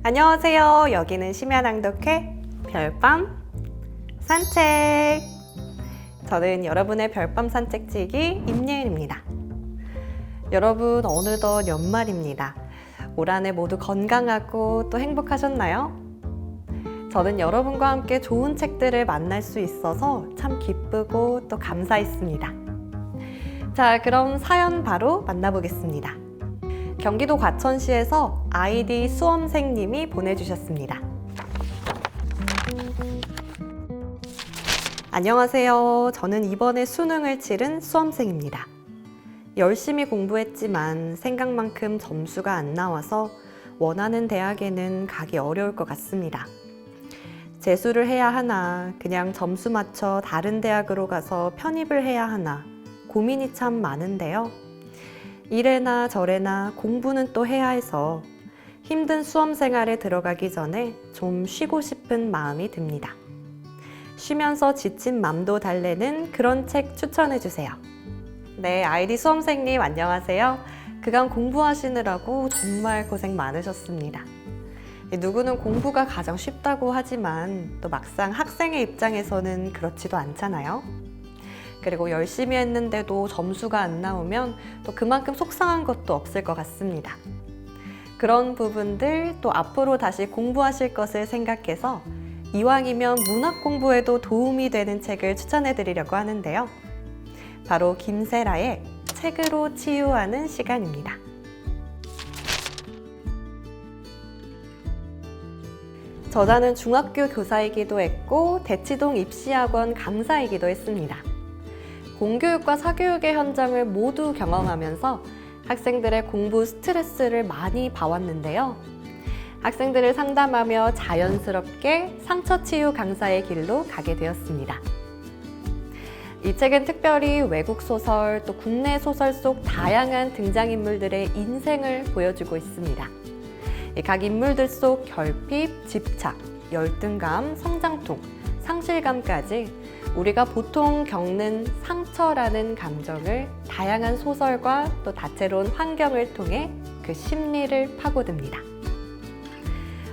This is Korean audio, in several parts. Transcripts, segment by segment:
안녕하세요. 여기는 심야낭독회 별밤 산책. 저는 여러분의 별밤 산책지기 임예은입니다. 여러분, 어느덧 연말입니다. 올 한해 모두 건강하고 또 행복하셨나요? 저는 여러분과 함께 좋은 책들을 만날 수 있어서 참 기쁘고 또 감사했습니다. 자, 그럼 사연 바로 만나보겠습니다. 경기도 과천시에서 아이디 수험생님이 보내주셨습니다. 안녕하세요. 저는 이번에 수능을 치른 수험생입니다. 열심히 공부했지만 생각만큼 점수가 안 나와서 원하는 대학에는 가기 어려울 것 같습니다. 재수를 해야 하나, 그냥 점수 맞춰 다른 대학으로 가서 편입을 해야 하나, 고민이 참 많은데요. 이래나 저래나 공부는 또 해야 해서 힘든 수험 생활에 들어가기 전에 좀 쉬고 싶은 마음이 듭니다. 쉬면서 지친 맘도 달래는 그런 책 추천해주세요. 네, 아이디 수험생님 안녕하세요. 그간 공부하시느라고 정말 고생 많으셨습니다. 누구는 공부가 가장 쉽다고 하지만 또 막상 학생의 입장에서는 그렇지도 않잖아요. 그리고 열심히 했는데도 점수가 안 나오면 또 그만큼 속상한 것도 없을 것 같습니다. 그런 부분들 또 앞으로 다시 공부하실 것을 생각해서 이왕이면 문학 공부에도 도움이 되는 책을 추천해 드리려고 하는데요. 바로 김세라의 책으로 치유하는 시간입니다. 저자는 중학교 교사이기도 했고 대치동 입시학원 강사이기도 했습니다. 공교육과 사교육의 현장을 모두 경험하면서 학생들의 공부 스트레스를 많이 봐왔는데요. 학생들을 상담하며 자연스럽게 상처치유 강사의 길로 가게 되었습니다. 이 책은 특별히 외국 소설 또 국내 소설 속 다양한 등장인물들의 인생을 보여주고 있습니다. 각 인물들 속 결핍, 집착, 열등감, 성장통, 상실감까지 우리가 보통 겪는 상처라는 감정을 다양한 소설과 또 다채로운 환경을 통해 그 심리를 파고듭니다.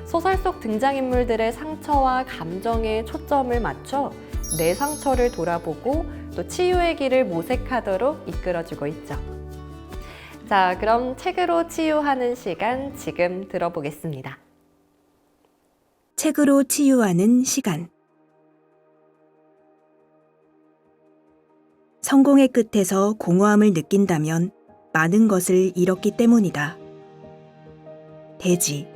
소설 속 등장인물들의 상처와 감정에 초점을 맞춰 내 상처를 돌아보고 또 치유의 길을 모색하도록 이끌어주고 있죠. 자, 그럼 책으로 치유하는 시간 지금 들어보겠습니다. 책으로 치유하는 시간. 성공의 끝에서 공허함을 느낀다면 많은 것을 잃었기 때문이다. 대지.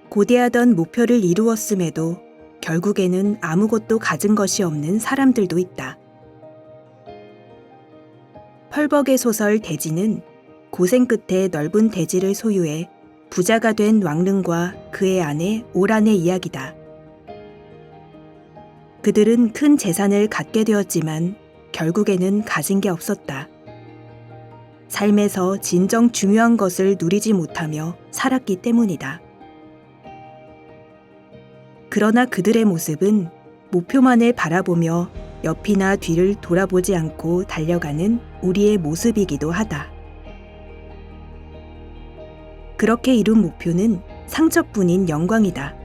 고대하던 목표를 이루었음에도 결국에는 아무것도 가진 것이 없는 사람들도 있다. 펄벅의 소설 대지는 고생 끝에 넓은 대지를 소유해 부자가 된 왕릉과 그의 아내 오란의 이야기다. 그들은 큰 재산을 갖게 되었지만 결국에는 가진 게 없었다. 삶에서 진정 중요한 것을 누리지 못하며 살았기 때문이다. 그러나 그들의 모습은 목표만을 바라보며 옆이나 뒤를 돌아보지 않고 달려가는 우리의 모습이기도 하다. 그렇게 이룬 목표는 상처뿐인 영광이다.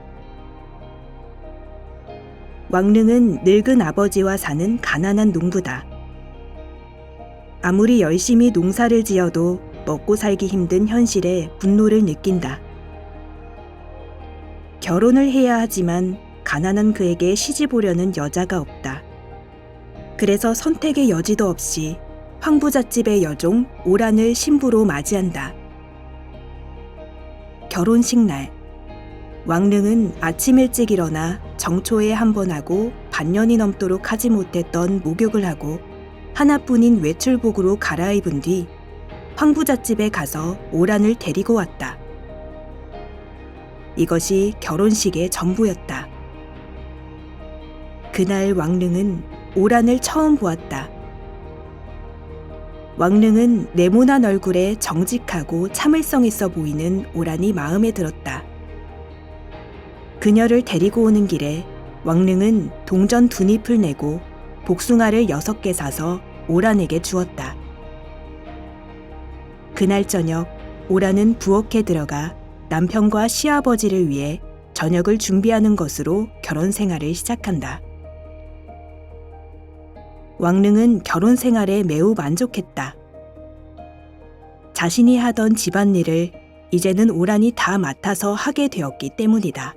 왕릉은 늙은 아버지와 사는 가난한 농부다. 아무리 열심히 농사를 지어도 먹고 살기 힘든 현실에 분노를 느낀다. 결혼을 해야 하지만 가난한 그에게 시집 오려는 여자가 없다. 그래서 선택의 여지도 없이 황부잣집의 여종 오란을 신부로 맞이한다. 결혼식 날, 왕릉은 아침 일찍 일어나 정초에 한 번 하고 반년이 넘도록 하지 못했던 목욕을 하고 하나뿐인 외출복으로 갈아입은 뒤 황부잣집에 가서 오란을 데리고 왔다. 이것이 결혼식의 전부였다. 그날 왕릉은 오란을 처음 보았다. 왕릉은 네모난 얼굴에 정직하고 참을성 있어 보이는 오란이 마음에 들었다. 그녀를 데리고 오는 길에 왕릉은 동전 2잎을 내고 복숭아를 6개 사서 오란에게 주었다. 그날 저녁 오라는 부엌에 들어가 남편과 시아버지를 위해 저녁을 준비하는 것으로 결혼 생활을 시작한다. 왕릉은 결혼 생활에 매우 만족했다. 자신이 하던 집안일을 이제는 오란이 다 맡아서 하게 되었기 때문이다.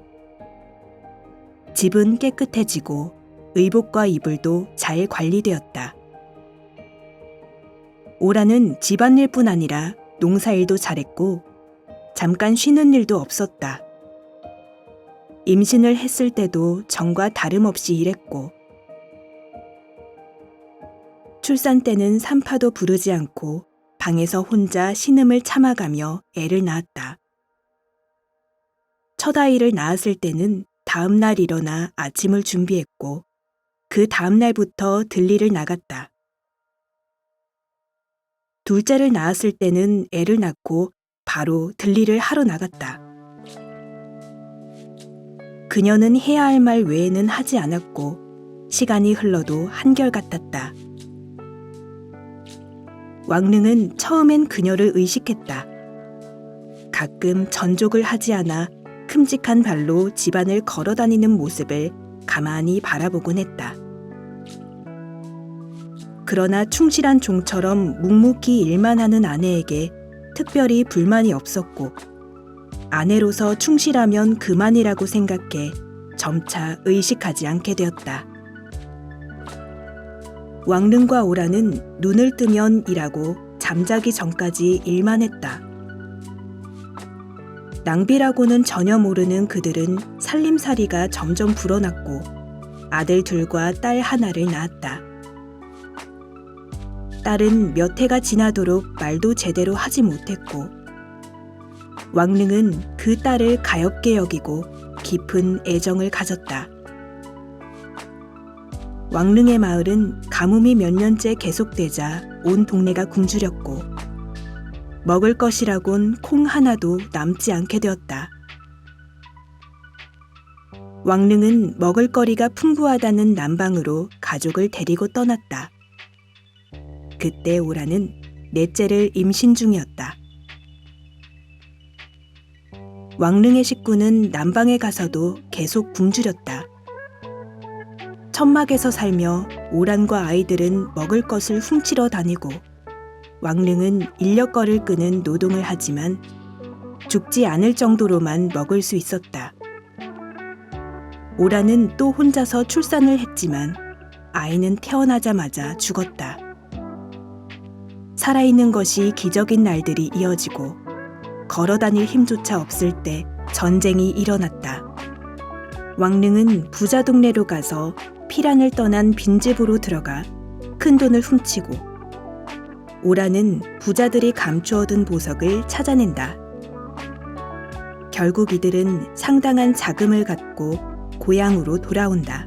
집은 깨끗해지고 의복과 이불도 잘 관리되었다. 오란은 집안일뿐 아니라 농사일도 잘했고 잠깐 쉬는 일도 없었다. 임신을 했을 때도 전과 다름없이 일했고 출산 때는 산파도 부르지 않고 방에서 혼자 신음을 참아가며 애를 낳았다. 첫 아이를 낳았을 때는 다음 날 일어나 아침을 준비했고 그 다음 날부터 들리를 나갔다. 둘째를 낳았을 때는 애를 낳고 바로 들리를 하러 나갔다. 그녀는 해야 할 말 외에는 하지 않았고 시간이 흘러도 한결같았다. 왕릉은 처음엔 그녀를 의식했다. 가끔 전족을 하지 않아 큼직한 발로 집안을 걸어다니는 모습을 가만히 바라보곤 했다. 그러나 충실한 종처럼 묵묵히 일만 하는 아내에게 특별히 불만이 없었고 아내로서 충실하면 그만이라고 생각해 점차 의식하지 않게 되었다. 왕릉과 오라는 눈을 뜨면 일하고 잠자기 전까지 일만 했다. 낭비라고는 전혀 모르는 그들은 살림살이가 점점 불어났고 아들 둘과 딸 하나를 낳았다. 딸은 몇 해가 지나도록 말도 제대로 하지 못했고 왕릉은 그 딸을 가엾게 여기고 깊은 애정을 가졌다. 왕릉의 마을은 가뭄이 몇 년째 계속되자 온 동네가 굶주렸고 먹을 것이라곤 콩 하나도 남지 않게 되었다. 왕릉은 먹을거리가 풍부하다는 남방으로 가족을 데리고 떠났다. 그때 오라는 넷째를 임신 중이었다. 왕릉의 식구는 남방에 가서도 계속 굶주렸다. 천막에서 살며 오란과 아이들은 먹을 것을 훔치러 다니고 왕릉은 인력거를 끄는 노동을 하지만 죽지 않을 정도로만 먹을 수 있었다. 오란은 또 혼자서 출산을 했지만 아이는 태어나자마자 죽었다. 살아있는 것이 기적인 날들이 이어지고 걸어다닐 힘조차 없을 때 전쟁이 일어났다. 왕릉은 부자 동네로 가서 피란을 떠난 빈집으로 들어가 큰돈을 훔치고 오라는 부자들이 감추어둔 보석을 찾아낸다. 결국 이들은 상당한 자금을 갖고 고향으로 돌아온다.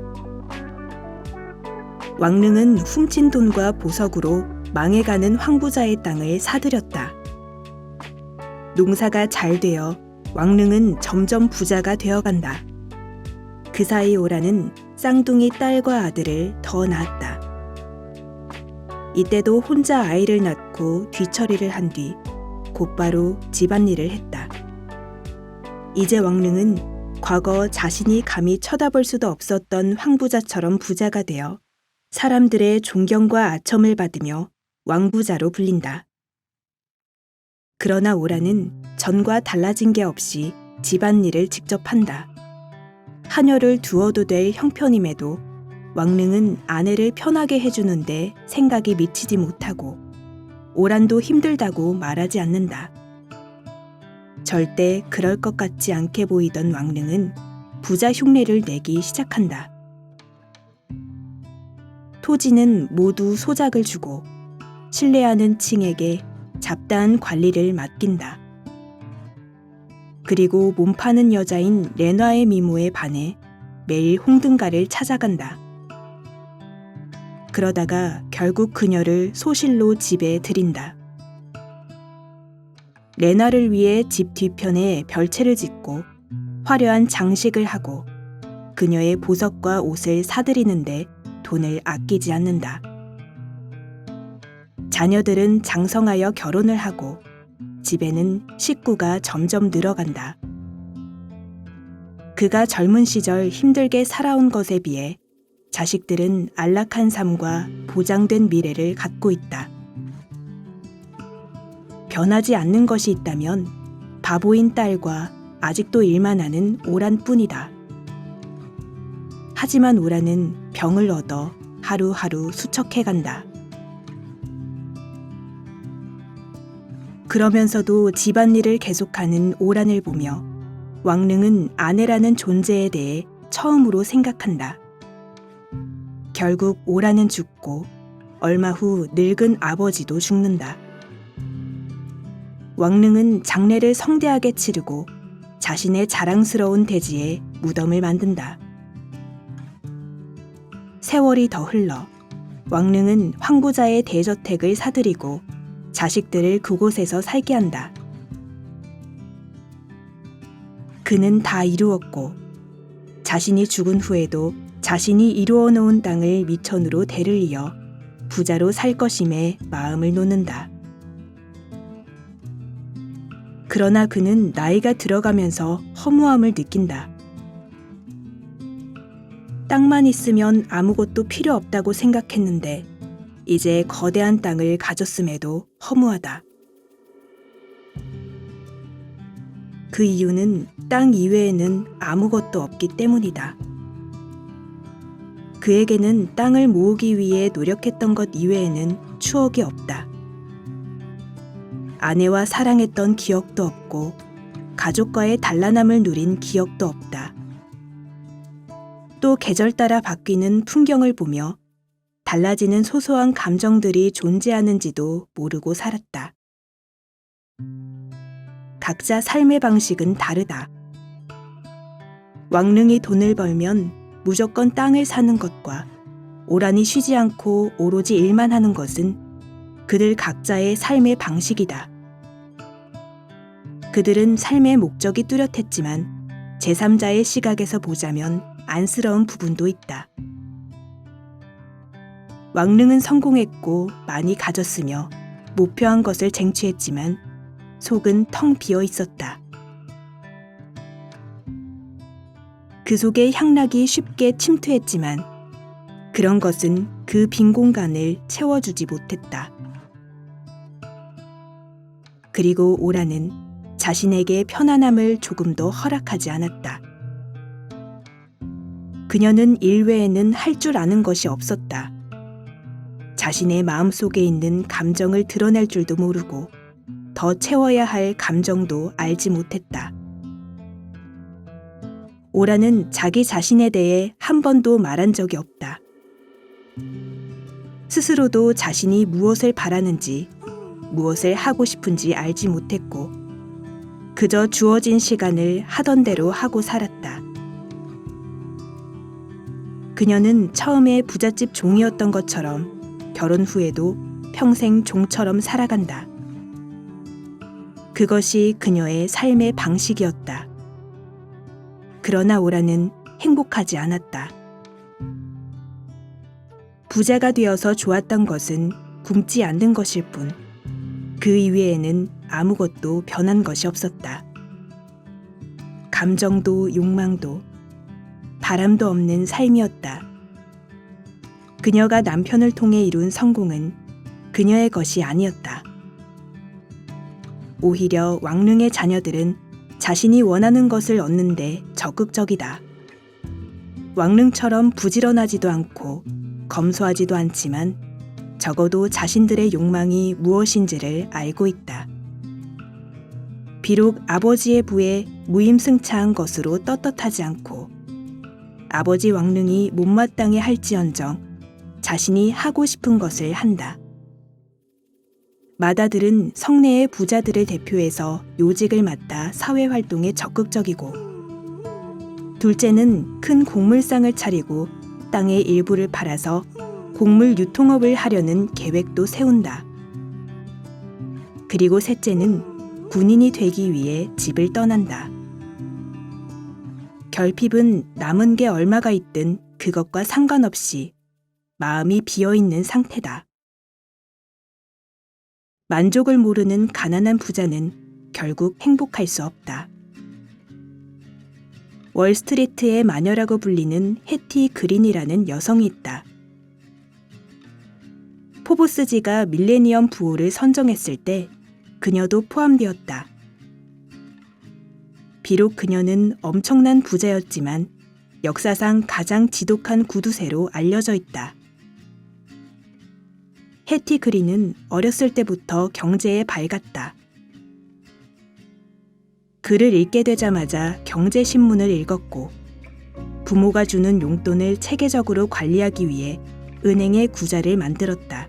왕릉은 훔친 돈과 보석으로 망해가는 황부자의 땅을 사들였다. 농사가 잘 되어 왕릉은 점점 부자가 되어간다. 그 사이 오라는 쌍둥이 딸과 아들을 더 낳았다. 이때도 혼자 아이를 낳고 뒤처리를 한 뒤 곧바로 집안일을 했다. 이제 왕릉은 과거 자신이 감히 쳐다볼 수도 없었던 황부자처럼 부자가 되어 사람들의 존경과 아첨을 받으며 왕부자로 불린다. 그러나 오라는 전과 달라진 게 없이 집안일을 직접 한다. 하녀를 두어도 될 형편임에도 왕릉은 아내를 편하게 해주는데 생각이 미치지 못하고 오란도 힘들다고 말하지 않는다. 절대 그럴 것 같지 않게 보이던 왕릉은 부자 흉내를 내기 시작한다. 토지는 모두 소작을 주고 신뢰하는 층에게 잡다한 관리를 맡긴다. 그리고 몸 파는 여자인 레나의 미모에 반해 매일 홍등가를 찾아간다. 그러다가 결국 그녀를 소실로 집에 들인다. 레나를 위해 집 뒤편에 별채를 짓고 화려한 장식을 하고 그녀의 보석과 옷을 사들이는데 돈을 아끼지 않는다. 자녀들은 장성하여 결혼을 하고 집에는 식구가 점점 늘어간다. 그가 젊은 시절 힘들게 살아온 것에 비해 자식들은 안락한 삶과 보장된 미래를 갖고 있다. 변하지 않는 것이 있다면 바보인 딸과 아직도 일만 하는 오란뿐이다. 하지만 오란은 병을 얻어 하루하루 수척해간다. 그러면서도 집안일을 계속하는 오란을 보며 왕릉은 아내라는 존재에 대해 처음으로 생각한다. 결국 오란은 죽고 얼마 후 늙은 아버지도 죽는다. 왕릉은 장례를 성대하게 치르고 자신의 자랑스러운 대지에 무덤을 만든다. 세월이 더 흘러 왕릉은 황부자의 대저택을 사들이고 자식들을 그곳에서 살게 한다. 그는 다 이루었고 자신이 죽은 후에도 자신이 이루어 놓은 땅을 미천으로 대를 이어 부자로 살 것임에 마음을 놓는다. 그러나 그는 나이가 들어가면서 허무함을 느낀다. 땅만 있으면 아무것도 필요 없다고 생각했는데 이제 거대한 땅을 가졌음에도 허무하다. 그 이유는 땅 이외에는 아무것도 없기 때문이다. 그에게는 땅을 모으기 위해 노력했던 것 이외에는 추억이 없다. 아내와 사랑했던 기억도 없고 가족과의 단란함을 누린 기억도 없다. 또 계절 따라 바뀌는 풍경을 보며 달라지는 소소한 감정들이 존재하는지도 모르고 살았다. 각자 삶의 방식은 다르다. 왕릉이 돈을 벌면 무조건 땅을 사는 것과 오란이 쉬지 않고 오로지 일만 하는 것은 그들 각자의 삶의 방식이다. 그들은 삶의 목적이 뚜렷했지만 제3자의 시각에서 보자면 안쓰러운 부분도 있다. 왕릉은 성공했고 많이 가졌으며 목표한 것을 쟁취했지만 속은 텅 비어 있었다. 그 속에 향락이 쉽게 침투했지만 그런 것은 그 빈 공간을 채워주지 못했다. 그리고 오라는 자신에게 편안함을 조금도 허락하지 않았다. 그녀는 일 외에는 할 줄 아는 것이 없었다. 자신의 마음속에 있는 감정을 드러낼 줄도 모르고 더 채워야 할 감정도 알지 못했다. 오라는 자기 자신에 대해 한 번도 말한 적이 없다. 스스로도 자신이 무엇을 바라는지, 무엇을 하고 싶은지 알지 못했고 그저 주어진 시간을 하던 대로 하고 살았다. 그녀는 처음에 부잣집 종이었던 것처럼 결혼 후에도 평생 종처럼 살아간다. 그것이 그녀의 삶의 방식이었다. 그러나 오라는 행복하지 않았다. 부자가 되어서 좋았던 것은 굶지 않는 것일 뿐, 그 이외에는 아무것도 변한 것이 없었다. 감정도 욕망도 바람도 없는 삶이었다. 그녀가 남편을 통해 이룬 성공은 그녀의 것이 아니었다. 오히려 왕릉의 자녀들은 자신이 원하는 것을 얻는데 적극적이다. 왕릉처럼 부지런하지도 않고 검소하지도 않지만 적어도 자신들의 욕망이 무엇인지를 알고 있다. 비록 아버지의 부에 무임승차한 것으로 떳떳하지 않고 아버지 왕릉이 못마땅해 할지언정 자신이 하고 싶은 것을 한다. 맏아들은 성내의 부자들을 대표해서 요직을 맡아 사회활동에 적극적이고 둘째는 큰 곡물상을 차리고 땅의 일부를 팔아서 곡물 유통업을 하려는 계획도 세운다. 그리고 셋째는 군인이 되기 위해 집을 떠난다. 결핍은 남은 게 얼마가 있든 그것과 상관없이 마음이 비어있는 상태다. 만족을 모르는 가난한 부자는 결국 행복할 수 없다. 월스트리트의 마녀라고 불리는 해티 그린이라는 여성이 있다. 포브스지가 밀레니엄 부호를 선정했을 때 그녀도 포함되었다. 비록 그녀는 엄청난 부자였지만 역사상 가장 지독한 구두쇠로 알려져 있다. 해티 그린은 어렸을 때부터 경제에 밝았다. 글을 읽게 되자마자 경제신문을 읽었고 부모가 주는 용돈을 체계적으로 관리하기 위해 은행에 구자를 만들었다.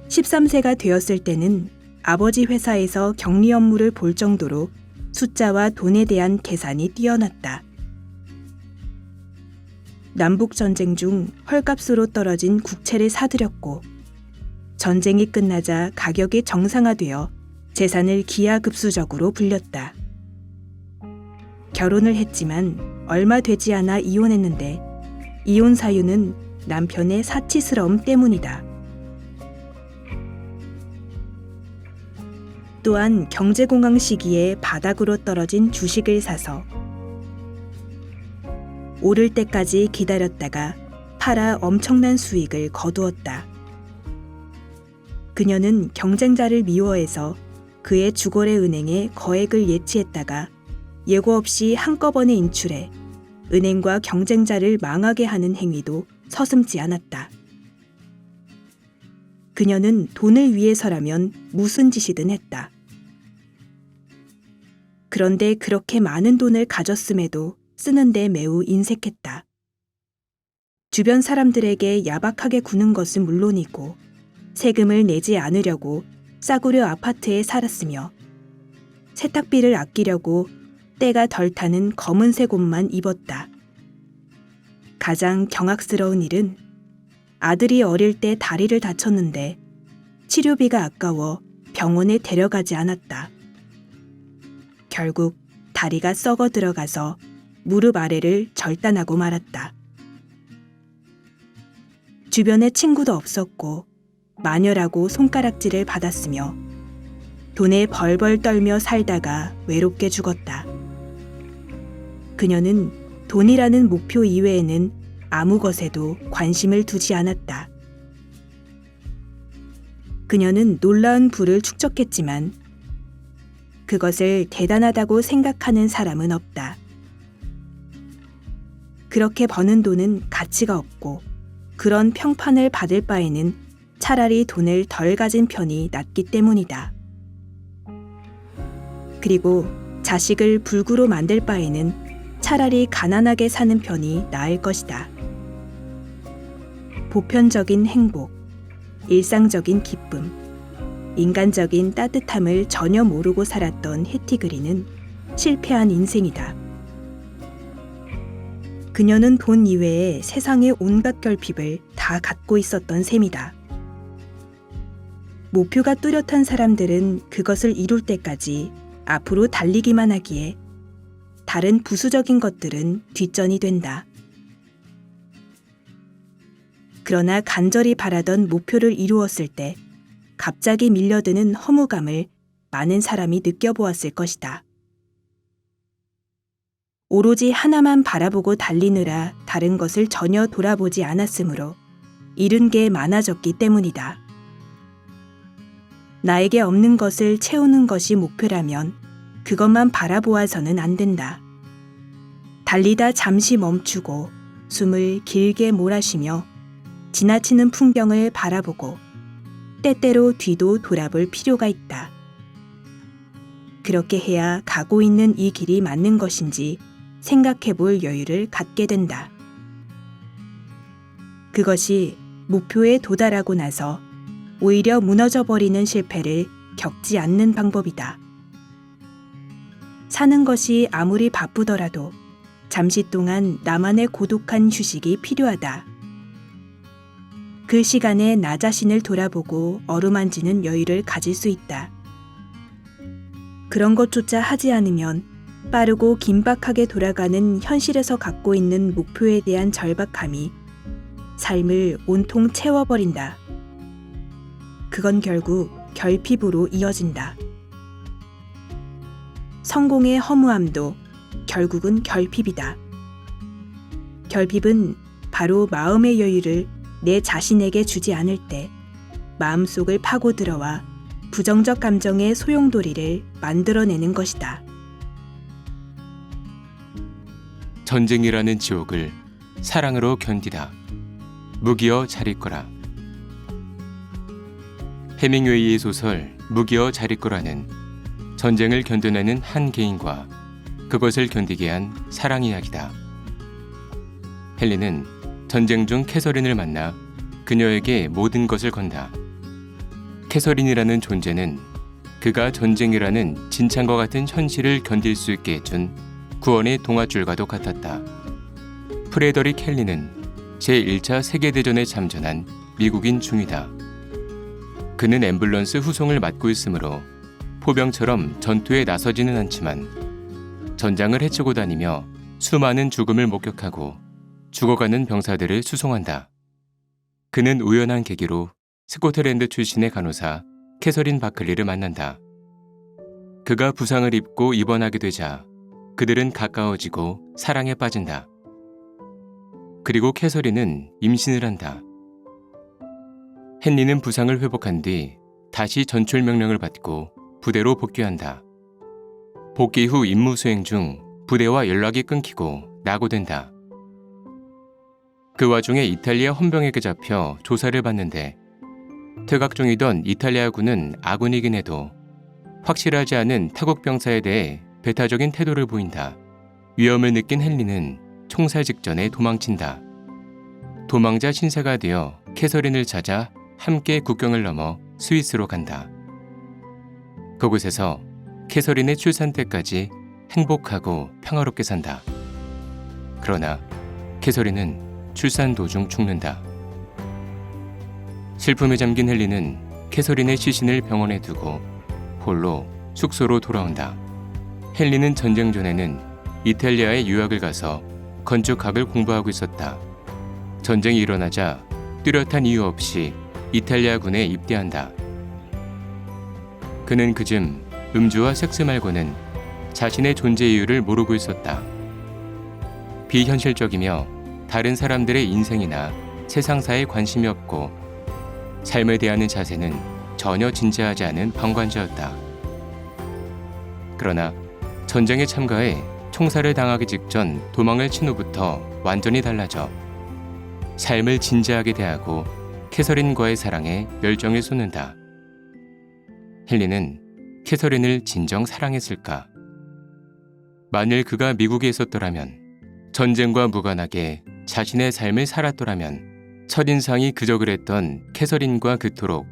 13세가 되었을 때는 아버지 회사에서 격리 업무를 볼 정도로 숫자와 돈에 대한 계산이 뛰어났다. 남북전쟁 중 헐값으로 떨어진 국채를 사들였고 전쟁이 끝나자 가격이 정상화되어 재산을 기하급수적으로 불렸다. 결혼을 했지만 얼마 되지 않아 이혼했는데 이혼 사유는 남편의 사치스러움 때문이다. 또한 경제공황 시기에 바닥으로 떨어진 주식을 사서 오를 때까지 기다렸다가 팔아 엄청난 수익을 거두었다. 그녀는 경쟁자를 미워해서 그의 주거래 은행에 거액을 예치했다가 예고 없이 한꺼번에 인출해 은행과 경쟁자를 망하게 하는 행위도 서슴지 않았다. 그녀는 돈을 위해서라면 무슨 짓이든 했다. 그런데 그렇게 많은 돈을 가졌음에도 쓰는데 매우 인색했다. 주변 사람들에게 야박하게 구는 것은 물론이고 세금을 내지 않으려고 싸구려 아파트에 살았으며 세탁비를 아끼려고 때가 덜 타는 검은색 옷만 입었다. 가장 경악스러운 일은 아들이 어릴 때 다리를 다쳤는데 치료비가 아까워 병원에 데려가지 않았다. 결국 다리가 썩어 들어가서 무릎 아래를 절단하고 말았다. 주변에 친구도 없었고 마녀라고 손가락질을 받았으며 돈에 벌벌 떨며 살다가 외롭게 죽었다. 그녀는 돈이라는 목표 이외에는 아무 것에도 관심을 두지 않았다. 그녀는 놀라운 부를 축적했지만 그것을 대단하다고 생각하는 사람은 없다. 그렇게 버는 돈은 가치가 없고 그런 평판을 받을 바에는 차라리 돈을 덜 가진 편이 낫기 때문이다. 그리고 자식을 불구로 만들 바에는 차라리 가난하게 사는 편이 나을 것이다. 보편적인 행복, 일상적인 기쁨, 인간적인 따뜻함을 전혀 모르고 살았던 해티 그린은 실패한 인생이다. 그녀는 돈 이외에 세상의 온갖 결핍을 다 갖고 있었던 셈이다. 목표가 뚜렷한 사람들은 그것을 이룰 때까지 앞으로 달리기만 하기에 다른 부수적인 것들은 뒷전이 된다. 그러나 간절히 바라던 목표를 이루었을 때 갑자기 밀려드는 허무감을 많은 사람이 느껴보았을 것이다. 오로지 하나만 바라보고 달리느라 다른 것을 전혀 돌아보지 않았으므로 잃은 게 많아졌기 때문이다. 나에게 없는 것을 채우는 것이 목표라면 그것만 바라보아서는 안 된다. 달리다 잠시 멈추고 숨을 길게 몰아쉬며 지나치는 풍경을 바라보고 때때로 뒤도 돌아볼 필요가 있다. 그렇게 해야 가고 있는 이 길이 맞는 것인지 생각해 볼 여유를 갖게 된다. 그것이 목표에 도달하고 나서 오히려 무너져 버리는 실패를 겪지 않는 방법이다. 사는 것이 아무리 바쁘더라도 잠시 동안 나만의 고독한 휴식이 필요하다. 그 시간에 나 자신을 돌아보고 어루만지는 여유를 가질 수 있다. 그런 것조차 하지 않으면 빠르고 긴박하게 돌아가는 현실에서 갖고 있는 목표에 대한 절박함이 삶을 온통 채워버린다. 그건 결국 결핍으로 이어진다. 성공의 허무함도 결국은 결핍이다. 결핍은 바로 마음의 여유를 내 자신에게 주지 않을 때 마음속을 파고들어와 부정적 감정의 소용돌이를 만들어내는 것이다. 전쟁이라는 지옥을 사랑으로 견디다. 무기여 잘 있거라. 해밍웨이의 소설 무기여 잘 있거라는 전쟁을 견뎌내는 한 개인과 그것을 견디게 한 사랑 이야기다. 헨리는 전쟁 중 캐서린을 만나 그녀에게 모든 것을 건다. 캐서린이라는 존재는 그가 전쟁이라는 진창과 같은 현실을 견딜 수 있게 해준 구원의 동아줄과도 같았다. 프레더릭 헨리는 제1차 세계대전에 참전한 미국인 중위다. 그는 앰뷸런스 후송을 맡고 있으므로 포병처럼 전투에 나서지는 않지만 전장을 헤치고 다니며 수많은 죽음을 목격하고 죽어가는 병사들을 수송한다. 그는 우연한 계기로 스코틀랜드 출신의 간호사 캐서린 바클리를 만난다. 그가 부상을 입고 입원하게 되자 그들은 가까워지고 사랑에 빠진다. 그리고 캐서린은 임신을 한다. 헨리는 부상을 회복한 뒤 다시 전출 명령을 받고 부대로 복귀한다. 복귀 후 임무 수행 중 부대와 연락이 끊기고 낙오된다. 그 와중에 이탈리아 헌병에게 잡혀 조사를 받는데 퇴각 중이던 이탈리아군은 아군이긴 해도 확실하지 않은 타국 병사에 대해 배타적인 태도를 보인다. 위험을 느낀 헨리는 총살 직전에 도망친다. 도망자 신세가 되어 캐서린을 찾아 함께 국경을 넘어 스위스로 간다. 그곳에서 캐서린의 출산 때까지 행복하고 평화롭게 산다. 그러나 캐서린은 출산 도중 죽는다. 슬픔에 잠긴 헨리는 캐서린의 시신을 병원에 두고 홀로 숙소로 돌아온다. 헨리는 전쟁 전에는 이탈리아에 유학을 가서 건축학을 공부하고 있었다. 전쟁이 일어나자 뚜렷한 이유 없이 이탈리아군에 입대한다. 그는 그즘 음주와 섹스 말고는 자신의 존재 이유를 모르고 있었다. 비현실적이며 다른 사람들의 인생이나 세상사에 관심이 없고 삶에 대하는 자세는 전혀 진지하지 않은 방관자였다. 그러나 전쟁에 참가해 총살을 당하기 직전 도망을 친 후부터 완전히 달라져 삶을 진지하게 대하고 캐서린과의 사랑에 열정을 쏟는다. 헨리는 캐서린을 진정 사랑했을까? 만일 그가 미국에 있었더라면, 전쟁과 무관하게 자신의 삶을 살았더라면 첫인상이 그저 그랬던 캐서린과 그토록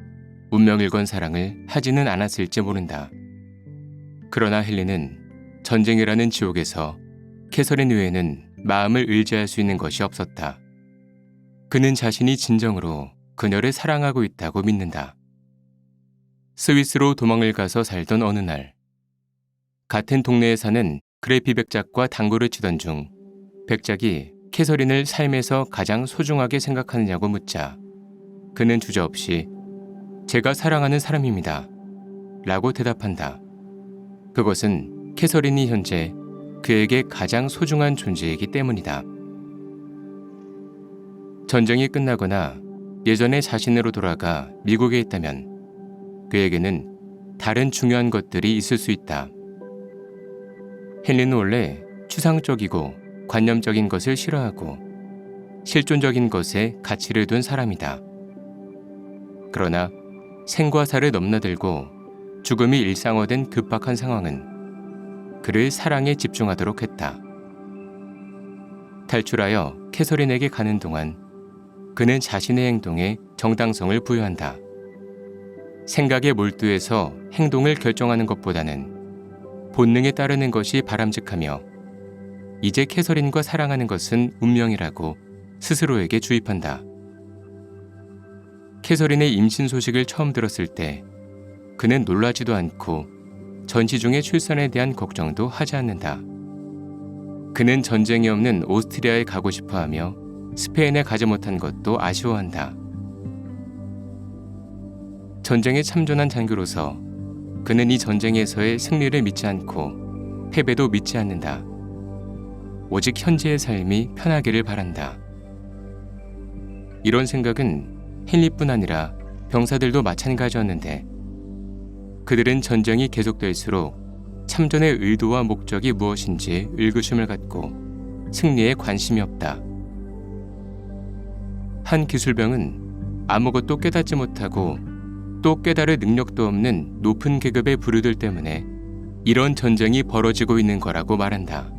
운명을 건 사랑을 하지는 않았을지 모른다. 그러나 헨리는 전쟁이라는 지옥에서 캐서린 외에는 마음을 의지할 수 있는 것이 없었다. 그는 자신이 진정으로 그녀를 사랑하고 있다고 믿는다. 스위스로 도망을 가서 살던 어느 날, 같은 동네에 사는 그래피 백작과 당구를 치던 중 백작이 캐서린을 삶에서 가장 소중하게 생각하느냐고 묻자 그는 주저없이 제가 사랑하는 사람입니다 라고 대답한다. 그것은 캐서린이 현재 그에게 가장 소중한 존재이기 때문이다. 전쟁이 끝나거나 예전의 자신으로 돌아가 미국에 있다면 그에게는 다른 중요한 것들이 있을 수 있다. 헨리는 원래 추상적이고 관념적인 것을 싫어하고 실존적인 것에 가치를 둔 사람이다. 그러나 생과 사를 넘나들고 죽음이 일상화된 급박한 상황은 그를 사랑에 집중하도록 했다. 탈출하여 캐서린에게 가는 동안 그는 자신의 행동에 정당성을 부여한다. 생각에 몰두해서 행동을 결정하는 것보다는 본능에 따르는 것이 바람직하며 이제 캐서린과 사랑하는 것은 운명이라고 스스로에게 주입한다. 캐서린의 임신 소식을 처음 들었을 때 그는 놀라지도 않고 전시 중의 출산에 대한 걱정도 하지 않는다. 그는 전쟁이 없는 오스트리아에 가고 싶어하며 스페인에 가지 못한 것도 아쉬워한다. 전쟁에 참전한 장교로서 그는 이 전쟁에서의 승리를 믿지 않고 패배도 믿지 않는다. 오직 현재의 삶이 편하기를 바란다. 이런 생각은 헨리뿐 아니라 병사들도 마찬가지였는데 그들은 전쟁이 계속될수록 참전의 의도와 목적이 무엇인지 의구심을 갖고 승리에 관심이 없다. 한 기술병은 아무것도 깨닫지 못하고 또 깨달을 능력도 없는 높은 계급의 부류들 때문에 이런 전쟁이 벌어지고 있는 거라고 말한다.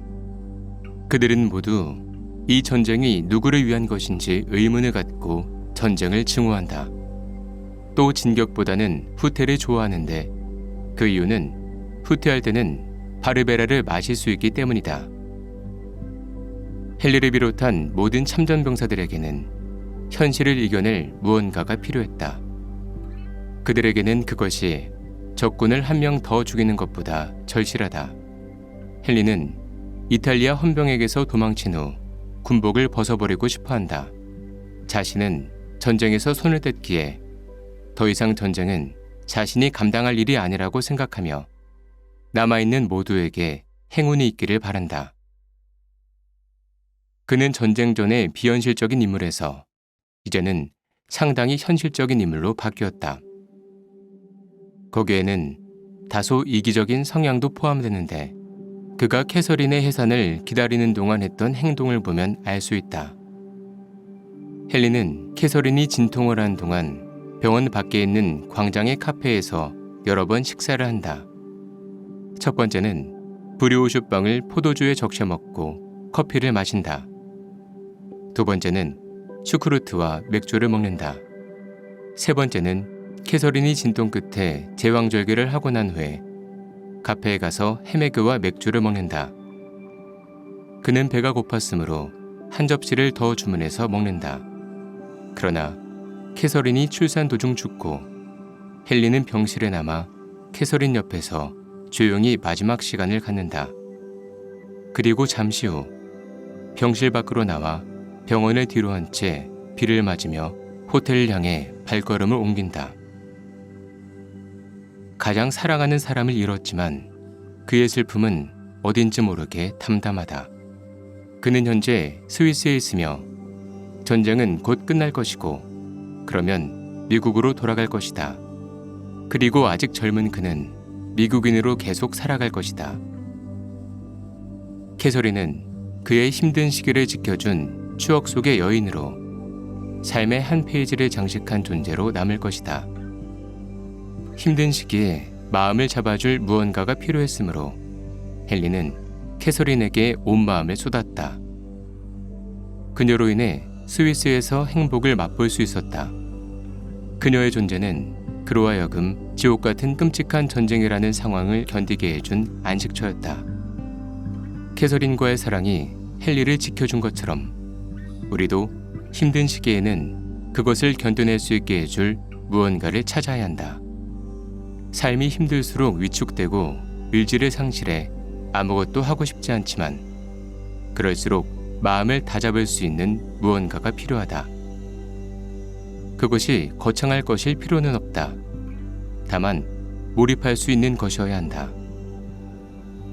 그들은 모두 이 전쟁이 누구를 위한 것인지 의문을 갖고 전쟁을 증오한다. 또 진격보다는 후퇴를 좋아하는데 그 이유는 후퇴할 때는 바르베라를 마실 수 있기 때문이다. 헨리를 비롯한 모든 참전병사들에게는 현실을 이겨낼 무언가가 필요했다. 그들에게는 그것이 적군을 한 명 더 죽이는 것보다 절실하다. 헨리는 이탈리아 헌병에게서 도망친 후 군복을 벗어버리고 싶어한다. 자신은 전쟁에서 손을 뗐기에 더 이상 전쟁은 자신이 감당할 일이 아니라고 생각하며 남아있는 모두에게 행운이 있기를 바란다. 그는 전쟁 전의 비현실적인 인물에서 이제는 상당히 현실적인 인물로 바뀌었다. 거기에는 다소 이기적인 성향도 포함되는데 그가 캐서린의 해산을 기다리는 동안 했던 행동을 보면 알 수 있다. 헨리는 캐서린이 진통을 한 동안 병원 밖에 있는 광장의 카페에서 여러 번 식사를 한다. 첫 번째는 브리오슈빵을 포도주에 적셔 먹고 커피를 마신다. 두 번째는 슈크루트와 맥주를 먹는다. 세 번째는 캐서린이 진통 끝에 제왕절개를 하고 난 후에 카페에 가서 해메그와 맥주를 먹는다. 그는 배가 고팠으므로 한 접시를 더 주문해서 먹는다. 그러나 캐서린이 출산 도중 죽고 헨리는 병실에 남아 캐서린 옆에서 조용히 마지막 시간을 갖는다. 그리고 잠시 후 병실 밖으로 나와 병원을 뒤로 한 채 비를 맞으며 호텔을 향해 발걸음을 옮긴다. 가장 사랑하는 사람을 잃었지만 그의 슬픔은 어딘지 모르게 담담하다. 그는 현재 스위스에 있으며 전쟁은 곧 끝날 것이고 그러면 미국으로 돌아갈 것이다. 그리고 아직 젊은 그는 미국인으로 계속 살아갈 것이다. 캐서린은 그의 힘든 시기를 지켜준 추억 속의 여인으로 삶의 한 페이지를 장식한 존재로 남을 것이다. 힘든 시기에 마음을 잡아줄 무언가가 필요했으므로 헨리는 캐서린에게 온 마음을 쏟았다. 그녀로 인해 스위스에서 행복을 맛볼 수 있었다. 그녀의 존재는 그로 하여금 지옥 같은 끔찍한 전쟁이라는 상황을 견디게 해준 안식처였다. 캐서린과의 사랑이 헨리를 지켜준 것처럼 우리도 힘든 시기에는 그것을 견뎌낼 수 있게 해줄 무언가를 찾아야 한다. 삶이 힘들수록 위축되고 의지를 상실해 아무것도 하고 싶지 않지만 그럴수록 마음을 다잡을 수 있는 무언가가 필요하다. 그것이 거창할 것일 필요는 없다. 다만 몰입할 수 있는 것이어야 한다.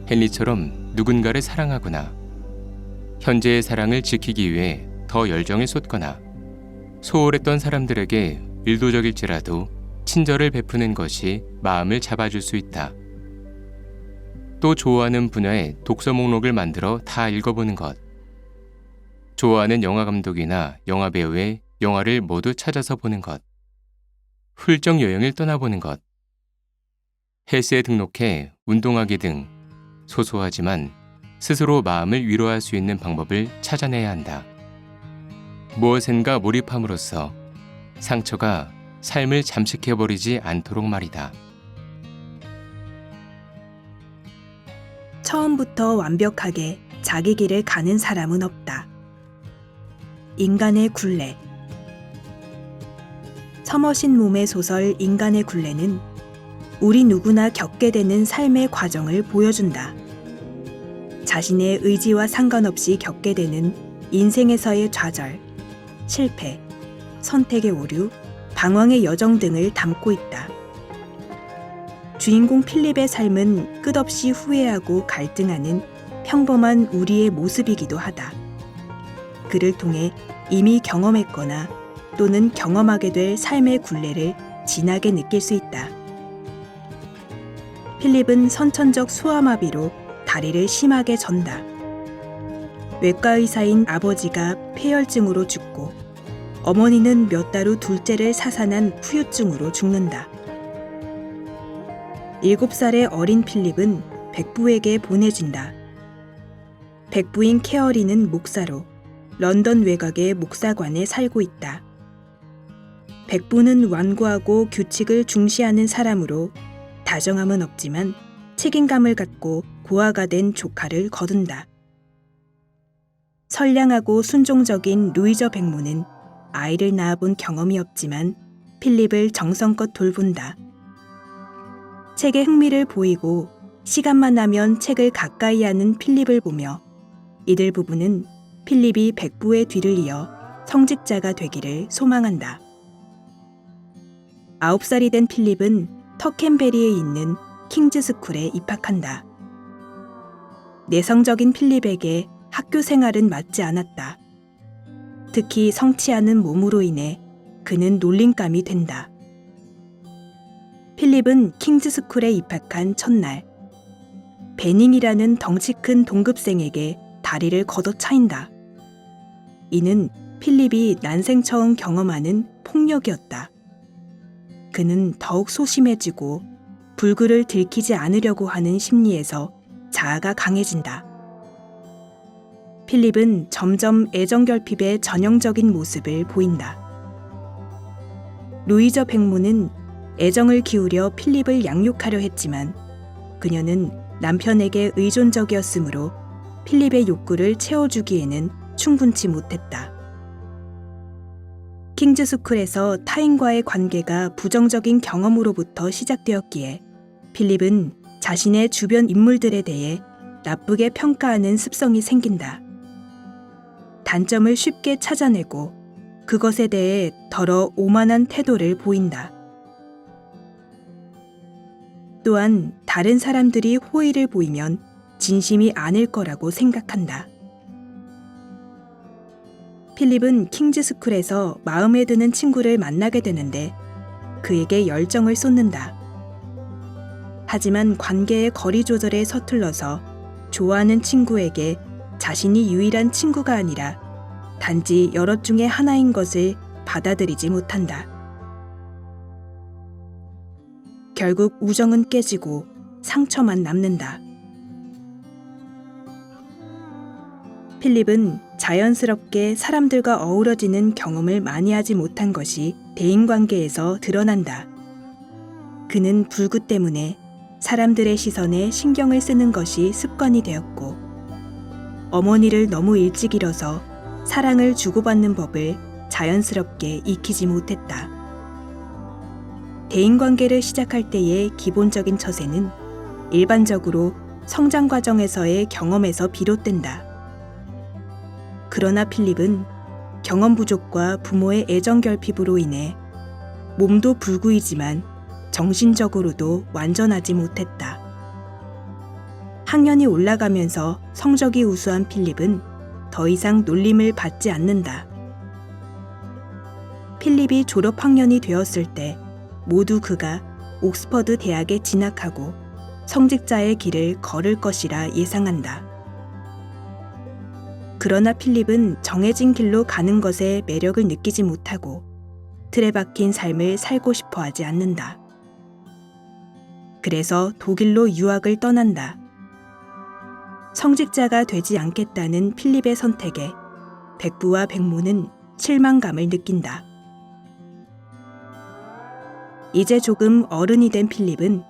헨리처럼 누군가를 사랑하거나 현재의 사랑을 지키기 위해 더 열정을 쏟거나 소홀했던 사람들에게 일도적일지라도 친절을 베푸는 것이 마음을 잡아줄 수 있다. 또 좋아하는 분야의 독서 목록을 만들어 다 읽어보는 것. 좋아하는 영화 감독이나 영화 배우의 영화를 모두 찾아서 보는 것. 훌쩍 여행을 떠나보는 것. 헬스에 등록해 운동하기 등 소소하지만 스스로 마음을 위로할 수 있는 방법을 찾아내야 한다. 무엇인가 몰입함으로써 상처가 삶을 잠식해버리지 않도록 말이다. 처음부터 완벽하게 자기 길을 가는 사람은 없다. 인간의 굴레. 서머신 몸의 소설 인간의 굴레는 우리 누구나 겪게 되는 삶의 과정을 보여준다. 자신의 의지와 상관없이 겪게 되는 인생에서의 좌절, 실패, 선택의 오류, 방황의 여정 등을 담고 있다. 주인공 필립의 삶은 끝없이 후회하고 갈등하는 평범한 우리의 모습이기도 하다. 그를 통해 이미 경험했거나 또는 경험하게 될 삶의 굴레를 진하게 느낄 수 있다. 필립은 선천적 소아마비로 다리를 심하게 전다. 외과 의사인 아버지가 폐혈증으로 죽고 어머니는 몇 달 후 둘째를 사산한 후유증으로 죽는다. 7살의 어린 필립은 백부에게 보내진다. 백부인 캐어리는 목사로 런던 외곽의 목사관에 살고 있다. 백부는 완고하고 규칙을 중시하는 사람으로 다정함은 없지만 책임감을 갖고 고아가 된 조카를 거둔다. 선량하고 순종적인 루이저 백모는 아이를 낳아본 경험이 없지만 필립을 정성껏 돌본다. 책에 흥미를 보이고 시간만 나면 책을 가까이 하는 필립을 보며 이들 부부는 필립이 백부의 뒤를 이어 성직자가 되기를 소망한다. 9살이 된 필립은 터켄베리에 있는 킹즈스쿨에 입학한다. 내성적인 필립에게 학교 생활은 맞지 않았다. 특히 성치 않은 몸으로 인해 그는 놀림감이 된다. 필립은 킹즈스쿨에 입학한 첫날, 베닝이라는 덩치 큰 동급생에게 다리를 걷어차인다. 이는 필립이 난생 처음 경험하는 폭력이었다. 그는 더욱 소심해지고 불굴을 들키지 않으려고 하는 심리에서 자아가 강해진다. 필립은 점점 애정결핍의 전형적인 모습을 보인다. 루이저 백모는 애정을 기울여 필립을 양육하려 했지만 그녀는 남편에게 의존적이었으므로 필립의 욕구를 채워주기에는 충분치 못했다. 킹즈스쿨에서 타인과의 관계가 부정적인 경험으로부터 시작되었기에 필립은 자신의 주변 인물들에 대해 나쁘게 평가하는 습성이 생긴다. 단점을 쉽게 찾아내고 그것에 대해 더러 오만한 태도를 보인다. 또한 다른 사람들이 호의를 보이면 진심이 아닐 거라고 생각한다. 필립은 킹즈스쿨에서 마음에 드는 친구를 만나게 되는데 그에게 열정을 쏟는다. 하지만 관계의 거리 조절에 서툴러서 좋아하는 친구에게 자신이 유일한 친구가 아니라 단지 여럿 중에 하나인 것을 받아들이지 못한다. 결국 우정은 깨지고 상처만 남는다. 필립은 자연스럽게 사람들과 어우러지는 경험을 많이 하지 못한 것이 대인관계에서 드러난다. 그는 불구 때문에 사람들의 시선에 신경을 쓰는 것이 습관이 되었고 어머니를 너무 일찍 잃어서 사랑을 주고받는 법을 자연스럽게 익히지 못했다. 대인관계를 시작할 때의 기본적인 처세는 일반적으로 성장 과정에서의 경험에서 비롯된다. 그러나 필립은 경험 부족과 부모의 애정 결핍으로 인해 몸도 불구이지만 정신적으로도 완전하지 못했다. 학년이 올라가면서 성적이 우수한 필립은 더 이상 놀림을 받지 않는다. 필립이 졸업 학년이 되었을 때 모두 그가 옥스퍼드 대학에 진학하고 성직자의 길을 걸을 것이라 예상한다. 그러나 필립은 정해진 길로 가는 것에 매력을 느끼지 못하고 틀에 박힌 삶을 살고 싶어 하지 않는다. 그래서 독일로 유학을 떠난다. 성직자가 되지 않겠다는 필립의 선택에 백부와 백모는 실망감을 느낀다. 이제 조금 어른이 된 필립은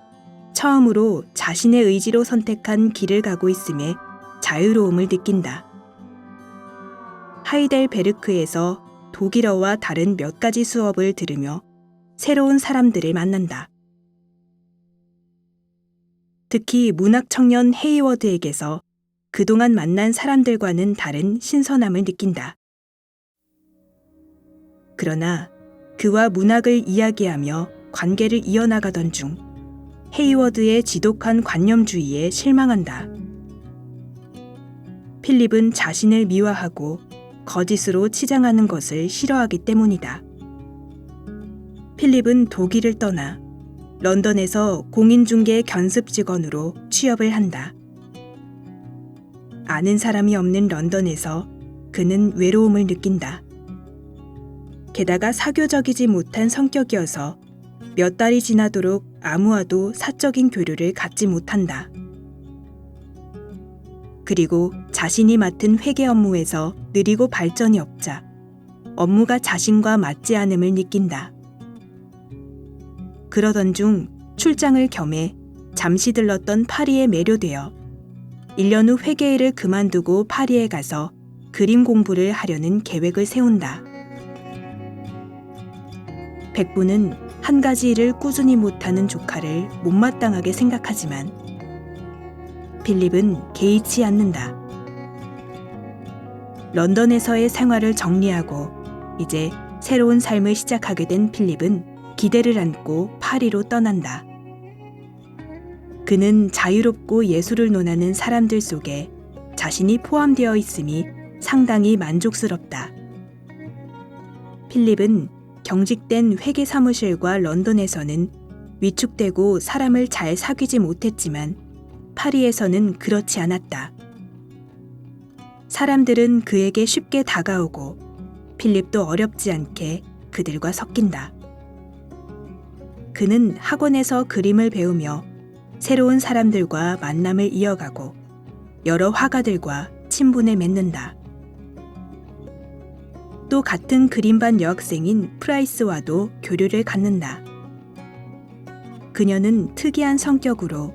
처음으로 자신의 의지로 선택한 길을 가고 있음에 자유로움을 느낀다. 하이델베르크에서 독일어와 다른 몇 가지 수업을 들으며 새로운 사람들을 만난다. 특히 문학 청년 헤이워드에게서 그동안 만난 사람들과는 다른 신선함을 느낀다. 그러나 그와 문학을 이야기하며 관계를 이어나가던 중 헤이워드의 지독한 관념주의에 실망한다. 필립은 자신을 미화하고 거짓으로 치장하는 것을 싫어하기 때문이다. 필립은 독일을 떠나 런던에서 공인중개 견습 직원으로 취업을 한다. 아는 사람이 없는 런던에서 그는 외로움을 느낀다. 게다가 사교적이지 못한 성격이어서 몇 달이 지나도록 아무와도 사적인 교류를 갖지 못한다. 그리고 자신이 맡은 회계 업무에서 느리고 발전이 없자 업무가 자신과 맞지 않음을 느낀다. 그러던 중 출장을 겸해 잠시 들렀던 파리에 매료되어 1년 후 회계일을 그만두고 파리에 가서 그림 공부를 하려는 계획을 세운다. 백부는 한 가지 일을 꾸준히 못하는 조카를 못마땅하게 생각하지만 필립은 개의치 않는다. 런던에서의 생활을 정리하고 이제 새로운 삶을 시작하게 된 필립은 기대를 안고 파리로 떠난다. 그는 자유롭고 예술을 논하는 사람들 속에 자신이 포함되어 있음이 상당히 만족스럽다. 필립은 경직된 회계 사무실과 런던에서는 위축되고 사람을 잘 사귀지 못했지만 파리에서는 그렇지 않았다. 사람들은 그에게 쉽게 다가오고 필립도 어렵지 않게 그들과 섞인다. 그는 학원에서 그림을 배우며 새로운 사람들과 만남을 이어가고 여러 화가들과 친분을 맺는다. 또 같은 그림반 여학생인 프라이스와도 교류를 갖는다. 그녀는 특이한 성격으로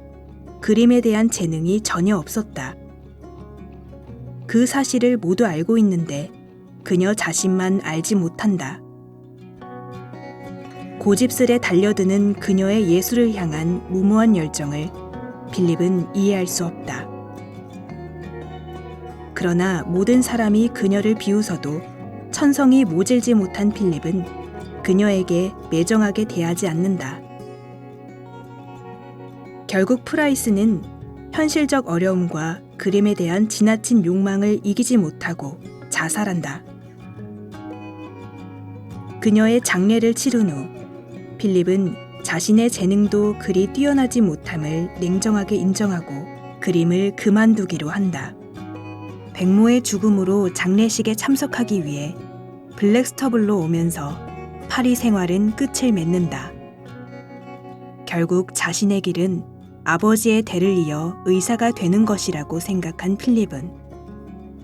그림에 대한 재능이 전혀 없었다. 그 사실을 모두 알고 있는데 그녀 자신만 알지 못한다. 고집스레 달려드는 그녀의 예술을 향한 무모한 열정을 필립은 이해할 수 없다. 그러나 모든 사람이 그녀를 비웃어도 천성이 모질지 못한 필립은 그녀에게 매정하게 대하지 않는다. 결국 프라이스는 현실적 어려움과 그림에 대한 지나친 욕망을 이기지 못하고 자살한다. 그녀의 장례를 치른 후 필립은 자신의 재능도 그리 뛰어나지 못함을 냉정하게 인정하고 그림을 그만두기로 한다. 백모의 죽음으로 장례식에 참석하기 위해 블랙스터블로 오면서 파리 생활은 끝을 맺는다. 결국 자신의 길은 아버지의 대를 이어 의사가 되는 것이라고 생각한 필립은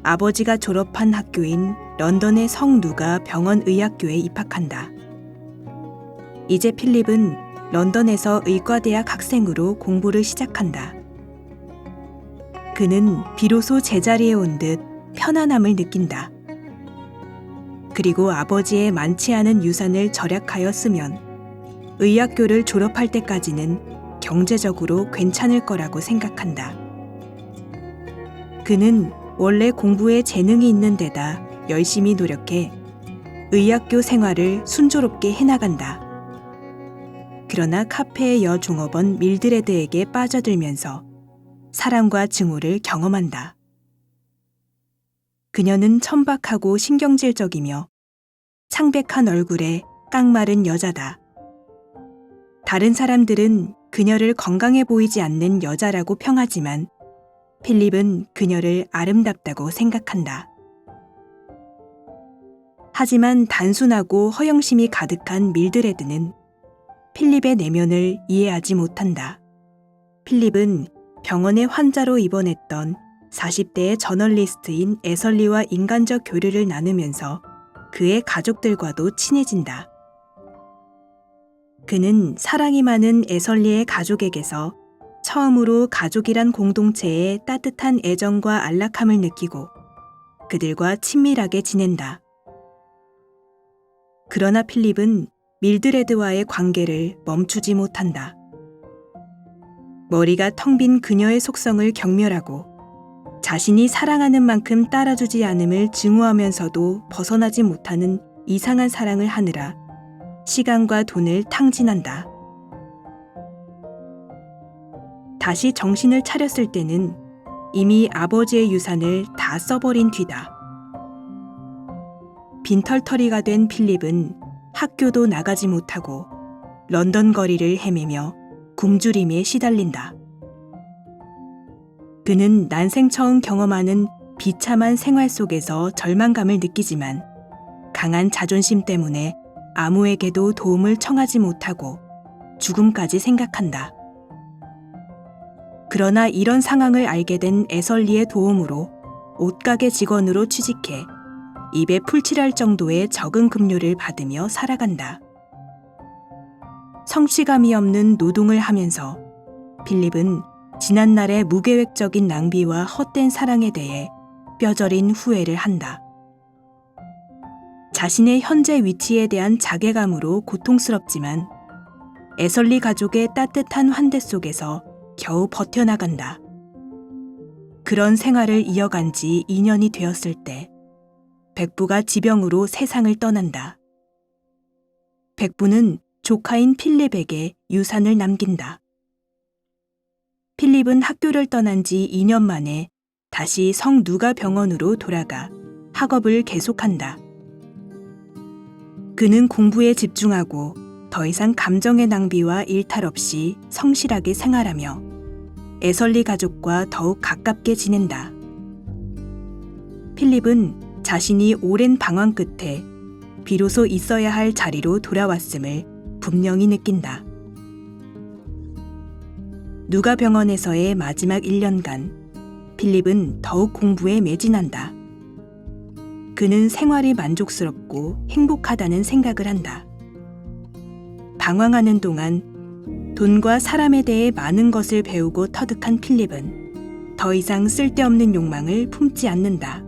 아버지가 졸업한 학교인 런던의 성누가 병원의학교에 입학한다. 이제 필립은 런던에서 의과대학 학생으로 공부를 시작한다. 그는 비로소 제자리에 온 듯 편안함을 느낀다. 그리고 아버지의 많지 않은 유산을 절약하여 쓰면 의학교를 졸업할 때까지는 경제적으로 괜찮을 거라고 생각한다. 그는 원래 공부에 재능이 있는 데다 열심히 노력해 의학교 생활을 순조롭게 해나간다. 그러나 카페의 여종업원 밀드레드에게 빠져들면서 사랑과 증오를 경험한다. 그녀는 천박하고 신경질적이며 창백한 얼굴에 깡마른 여자다. 다른 사람들은 그녀를 건강해 보이지 않는 여자라고 평하지만 필립은 그녀를 아름답다고 생각한다. 하지만 단순하고 허영심이 가득한 밀드레드는 필립의 내면을 이해하지 못한다. 필립은 병원에 환자로 입원했던 40대의 저널리스트인 애설리와 인간적 교류를 나누면서 그의 가족들과도 친해진다. 그는 사랑이 많은 애설리의 가족에게서 처음으로 가족이란 공동체에 따뜻한 애정과 안락함을 느끼고 그들과 친밀하게 지낸다. 그러나 필립은 밀드레드와의 관계를 멈추지 못한다. 머리가 텅 빈 그녀의 속성을 경멸하고 자신이 사랑하는 만큼 따라주지 않음을 증오하면서도 벗어나지 못하는 이상한 사랑을 하느라 시간과 돈을 탕진한다. 다시 정신을 차렸을 때는 이미 아버지의 유산을 다 써버린 뒤다. 빈털터리가 된 필립은 학교도 나가지 못하고 런던 거리를 헤매며 굶주림에 시달린다. 그는 난생 처음 경험하는 비참한 생활 속에서 절망감을 느끼지만 강한 자존심 때문에 아무에게도 도움을 청하지 못하고 죽음까지 생각한다. 그러나 이런 상황을 알게 된 애설리의 도움으로 옷가게 직원으로 취직해 입에 풀칠할 정도의 적은 급료를 받으며 살아간다. 성취감이 없는 노동을 하면서 필립은 지난날의 무계획적인 낭비와 헛된 사랑에 대해 뼈저린 후회를 한다. 자신의 현재 위치에 대한 자괴감으로 고통스럽지만 애설리 가족의 따뜻한 환대 속에서 겨우 버텨나간다. 그런 생활을 이어간 지 2년이 되었을 때 백부가 지병으로 세상을 떠난다. 백부는 조카인 필립에게 유산을 남긴다. 필립은 학교를 떠난 지 2년 만에 다시 성 누가 병원으로 돌아가 학업을 계속한다. 그는 공부에 집중하고 더 이상 감정의 낭비와 일탈 없이 성실하게 생활하며 애설리 가족과 더욱 가깝게 지낸다. 필립은 자신이 오랜 방황 끝에 비로소 있어야 할 자리로 돌아왔음을 분명히 느낀다. 누가 병원에서의 마지막 1년간 필립은 더욱 공부에 매진한다. 그는 생활이 만족스럽고 행복하다는 생각을 한다. 방황하는 동안 돈과 사람에 대해 많은 것을 배우고 터득한 필립은 더 이상 쓸데없는 욕망을 품지 않는다.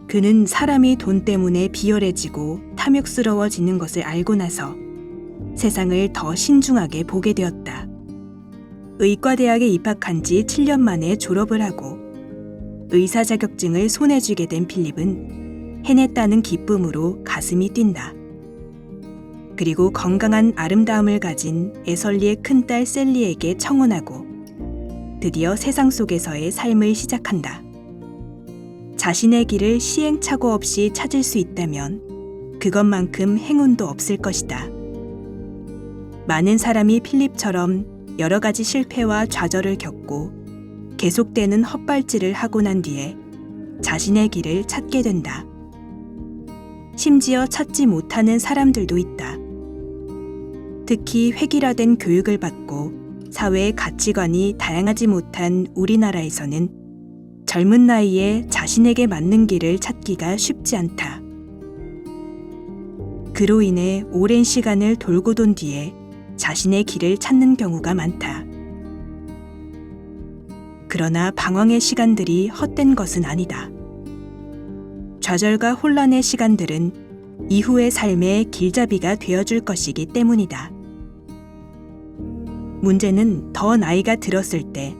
그는 사람이 돈 때문에 비열해지고 탐욕스러워지는 것을 알고 나서 세상을 더 신중하게 보게 되었다. 의과대학에 입학한 지 7년 만에 졸업을 하고 의사 자격증을 손에 쥐게 된 필립은 해냈다는 기쁨으로 가슴이 뛴다. 그리고 건강한 아름다움을 가진 애설리의 큰딸 셀리에게 청혼하고 드디어 세상 속에서의 삶을 시작한다. 자신의 길을 시행착오 없이 찾을 수 있다면 그것만큼 행운도 없을 것이다. 많은 사람이 필립처럼 여러 가지 실패와 좌절을 겪고 계속되는 헛발질을 하고 난 뒤에 자신의 길을 찾게 된다. 심지어 찾지 못하는 사람들도 있다. 특히 획일화된 교육을 받고 사회의 가치관이 다양하지 못한 우리나라에서는 젊은 나이에 자신에게 맞는 길을 찾기가 쉽지 않다. 그로 인해 오랜 시간을 돌고 돈 뒤에 자신의 길을 찾는 경우가 많다. 그러나 방황의 시간들이 헛된 것은 아니다. 좌절과 혼란의 시간들은 이후의 삶의 길잡이가 되어줄 것이기 때문이다. 문제는 더 나이가 들었을 때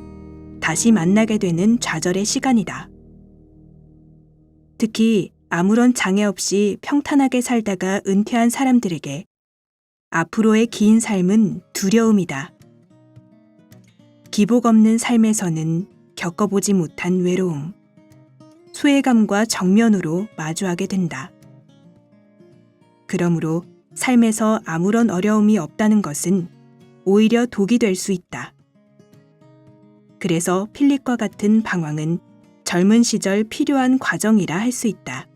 다시 만나게 되는 좌절의 시간이다. 특히 아무런 장애 없이 평탄하게 살다가 은퇴한 사람들에게 앞으로의 긴 삶은 두려움이다. 기복 없는 삶에서는 겪어보지 못한 외로움, 소외감과 정면으로 마주하게 된다. 그러므로 삶에서 아무런 어려움이 없다는 것은 오히려 독이 될 수 있다. 그래서 필립과 같은 방황은 젊은 시절 필요한 과정이라 할 수 있다.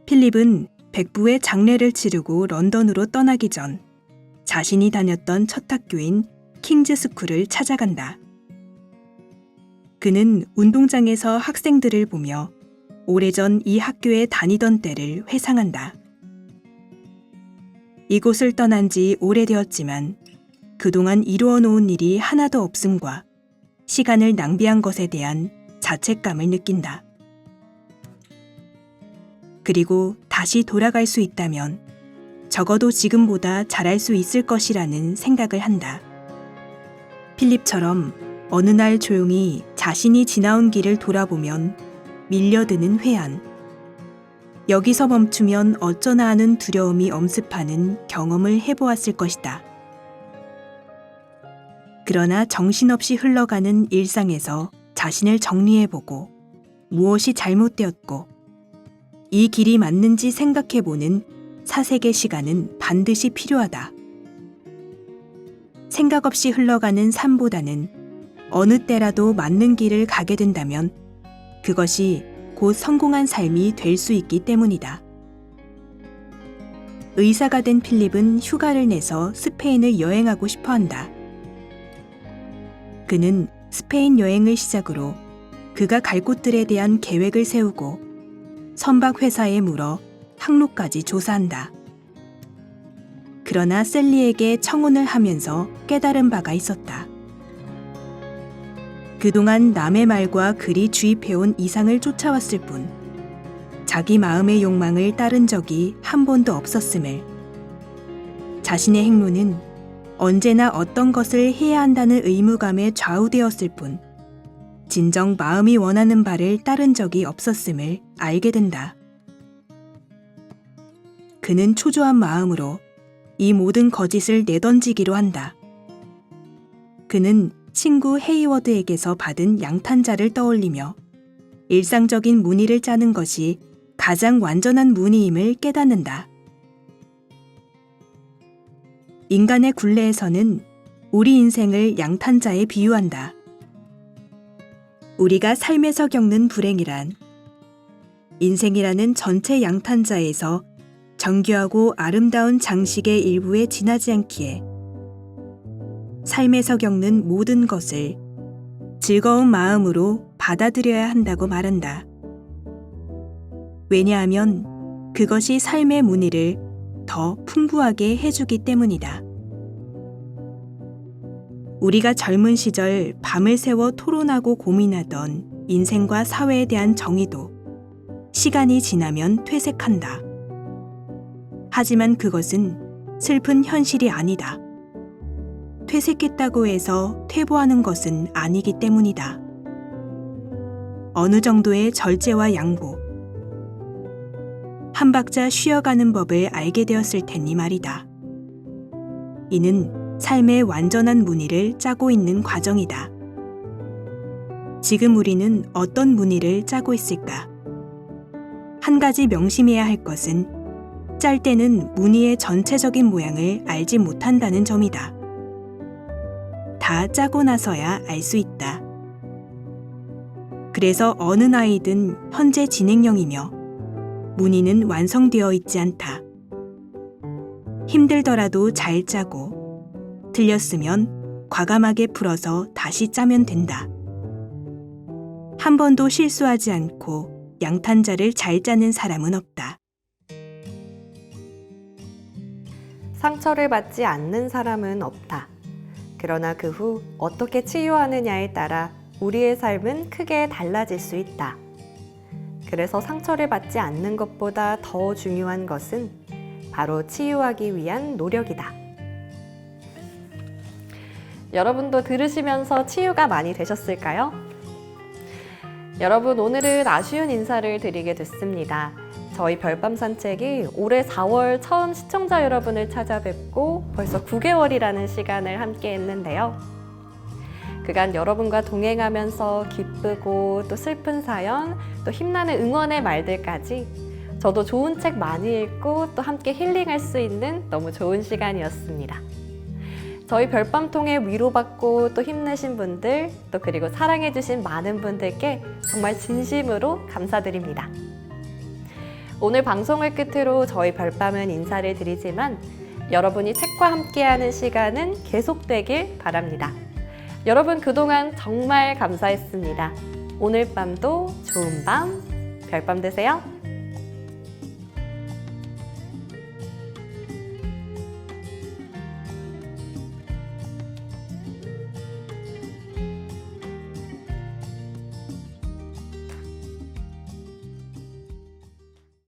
필립은 백부의 장례를 치르고 런던으로 떠나기 전 자신이 다녔던 첫 학교인 킹즈스쿨을 찾아간다. 그는 운동장에서 학생들을 보며 오래전 이 학교에 다니던 때를 회상한다. 이곳을 떠난 지 오래되었지만 그동안 이루어 놓은 일이 하나도 없음과 시간을 낭비한 것에 대한 자책감을 느낀다. 그리고 다시 돌아갈 수 있다면 적어도 지금보다 잘할 수 있을 것이라는 생각을 한다. 필립처럼 어느 날 조용히 자신이 지나온 길을 돌아보면 밀려드는 회한, 여기서 멈추면 어쩌나 하는 두려움이 엄습하는 경험을 해보았을 것이다. 그러나 정신없이 흘러가는 일상에서 자신을 정리해보고 무엇이 잘못되었고 이 길이 맞는지 생각해보는 사색의 시간은 반드시 필요하다. 생각 없이 흘러가는 삶보다는 어느 때라도 맞는 길을 가게 된다면 그것이 곧 성공한 삶이 될 수 있기 때문이다. 의사가 된 필립은 휴가를 내서 스페인을 여행하고 싶어 한다. 그는 스페인 여행을 시작으로 그가 갈 곳들에 대한 계획을 세우고 선박 회사에 물어 항로까지 조사한다. 그러나 셀리에게 청혼을 하면서 깨달은 바가 있었다. 그동안 남의 말과 글이 주입해온 이상을 쫓아왔을 뿐 자기 마음의 욕망을 따른 적이 한 번도 없었음을, 자신의 행로는 언제나 어떤 것을 해야 한다는 의무감에 좌우되었을 뿐 진정 마음이 원하는 바를 따른 적이 없었음을 알게 된다. 그는 초조한 마음으로 이 모든 거짓을 내던지기로 한다. 그는 친구 헤이워드에게서 받은 양탄자를 떠올리며 일상적인 무늬를 짜는 것이 가장 완전한 무늬임을 깨닫는다. 인간의 굴레에서는 우리 인생을 양탄자에 비유한다. 우리가 삶에서 겪는 불행이란 인생이라는 전체 양탄자에서 정교하고 아름다운 장식의 일부에 지나지 않기에 삶에서 겪는 모든 것을 즐거운 마음으로 받아들여야 한다고 말한다. 왜냐하면 그것이 삶의 무늬를 더 풍부하게 해주기 때문이다. 우리가 젊은 시절 밤을 새워 토론하고 고민하던 인생과 사회에 대한 정의도 시간이 지나면 퇴색한다. 하지만 그것은 슬픈 현실이 아니다. 퇴색했다고 해서 퇴보하는 것은 아니기 때문이다. 어느 정도의 절제와 양보, 한 박자 쉬어가는 법을 알게 되었을 테니 말이다. 이는 삶의 완전한 무늬를 짜고 있는 과정이다. 지금 우리는 어떤 무늬를 짜고 있을까? 한 가지 명심해야 할 것은 짤 때는 무늬의 전체적인 모양을 알지 못한다는 점이다. 다 짜고 나서야 알 수 있다. 그래서 어느 나이든 현재 진행형이며 무늬는 완성되어 있지 않다. 힘들더라도 잘 짜고 틀렸으면 과감하게 풀어서 다시 짜면 된다. 한 번도 실수하지 않고 양탄자를 잘 짜는 사람은 없다. 상처를 받지 않는 사람은 없다. 그러나 그 후 어떻게 치유하느냐에 따라 우리의 삶은 크게 달라질 수 있다. 그래서 상처를 받지 않는 것보다 더 중요한 것은 바로 치유하기 위한 노력이다. 여러분도 들으시면서 치유가 많이 되셨을까요? 여러분, 오늘은 아쉬운 인사를 드리게 됐습니다. 저희 별밤 산책이 올해 4월 처음 시청자 여러분을 찾아뵙고 벌써 9개월이라는 시간을 함께 했는데요. 그간 여러분과 동행하면서 기쁘고 또 슬픈 사연, 또 힘나는 응원의 말들까지 저도 좋은 책 많이 읽고 또 함께 힐링할 수 있는 너무 좋은 시간이었습니다. 저희 별밤 통해 위로받고 또 힘내신 분들, 또 그리고 사랑해주신 많은 분들께 정말 진심으로 감사드립니다. 오늘 방송을 끝으로 저희 별밤은 인사를 드리지만 여러분이 책과 함께하는 시간은 계속되길 바랍니다. 여러분 그동안 정말 감사했습니다. 오늘 밤도 좋은 밤, 별밤 되세요.